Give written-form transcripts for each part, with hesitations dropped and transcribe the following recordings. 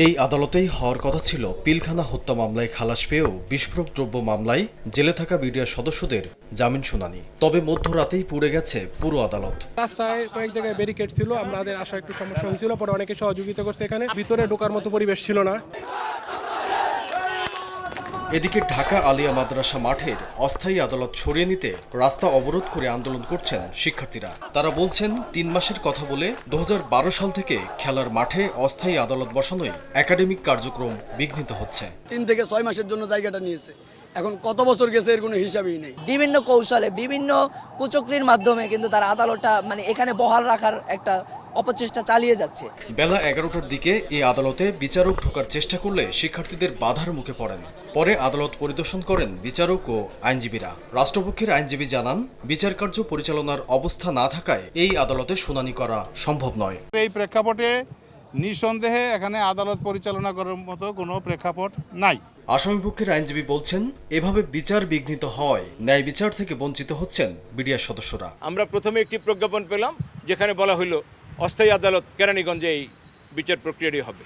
এই আদালতেই হওয়ার কথা ছিল পিলখানা হত্যা মামলায় খালাস পেয়েও বিস্ফোরক দ্রব্য মামলায় জেলে থাকা বিডিআর সদস্যদের জামিন শুনানি। তবে মধ্যরাতেই পুড়ে গেছে পুরো আদালত। রাস্তায় কয়েক জায়গায় ব্যারিকেড ছিল, আমাদের আসা একটু সমস্যা হয়েছিল, পরে অনেকে সহযোগিতা করছে। এখানে ভিতরে ঢোকার মতো পরিবেশ ছিল না। এদিকে ঢাকা আলিয়া মাদ্রাসা মাঠের অস্থায়ী আদালত সরিয়ে নিতে রাস্তা অবরোধ করে আন্দোলন করছেন শিক্ষার্থীরা। তারা বলছেন ৩ মাসের কথা বলে ২০১২ সাল থেকে খেলার মাঠে অস্থায়ী আদালত বসানোই একাডেমিক কার্যক্রম বিঘ্নিত হচ্ছে। ৩ থেকে ৬ মাসের জন্য জায়গাটা নিয়েছে, এখন কত বছর গেছে এর কোনো হিসাবই নেই। বিভিন্ন কৌশলে বিভিন্ন কুচক্রির মাধ্যমে কিন্তু তারা আদালতটা এখানে বহাল রাখার একটা অপচেষ্টা চালিয়ে যাচ্ছে। বেলা ১১টার দিকে এই আদালতে বিচারক ঢোকার চেষ্টা করলে শিক্ষার্থীদের বাধার মুখে পড়েন। পরে আদালত পরিদর্শন করেন বিচারক ও আইনজীবীরা। রাষ্ট্রপক্ষের আইনজীবী জানান, বিচার কার্য পরিচালনার অবস্থা না থাকায় এই আদালতে শুনানি করা সম্ভব নয়। এই প্রেক্ষাপটে নিঃসন্দেহে এখানে আদালত পরিচালনা করার মতো কোনো প্রেক্ষাপট নাই। আসামিপক্ষের আইনজীবী বলছেন, এভাবে বিচার বিঘ্নিত হয় ন্যায় বিচার থেকে বঞ্চিত হচ্ছেন বিডিআর সদস্যরা। আমরা প্রথমে একটি প্রজ্ঞাপন পেলাম, যেখানে বলা হইল অস্থায়ী আদালত কেরানীগঞ্জে এই বিচার প্রক্রিয়াটি হবে।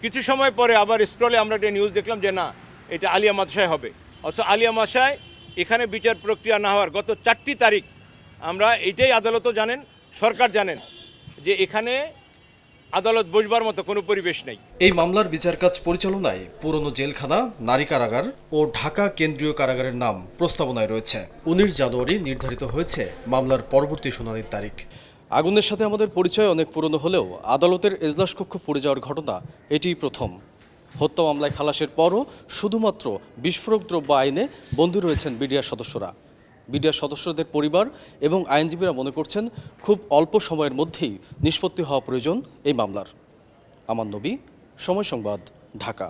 কিছু সময় পরে আবার স্ক্রলে আমরা একটা নিউজ দেখলাম যে না, এটা আলিয়া মাদ্রাসায় হবে। অথচ আলিয়া মাদ্রাসায় এখানে বিচার প্রক্রিয়া না হওয়ার গত ৪টি তারিখ আমরা এটাই আদালতও জানেন, সরকার জানেন যে এখানে আদালত বসবার মতো কোনো পরিবেশ নেই। এই মামলার বিচার কাজ পরিচালনায় পুরনো জেলখানা, নারী কারাগার ও ঢাকা কেন্দ্রীয় কারাগারের নাম প্রস্তাবনায় রয়েছে। ১৯ জানুয়ারি নির্ধারিত হয়েছে মামলার পরবর্তী শুনানির তারিখ। আগুনের সাথে আমাদের পরিচয় অনেক পুরনো হলেও আদালতের এজলাস কক্ষ পুড়ে যাওয়ার ঘটনা এটিই প্রথম। হত্যা মামলায় খালাসের পরও শুধুমাত্র বিস্ফোরক দ্রব্য আইনে বন্দী রয়েছেন বিডিআর সদস্যরা। বিডিআর সদস্যদের পরিবার এবং আইনজীবীরা মনে করছেন, খুব অল্প সময়ের মধ্যেই নিষ্পত্তি হওয়া প্রয়োজন এই মামলার। আমান নবী, সময় সংবাদ, ঢাকা।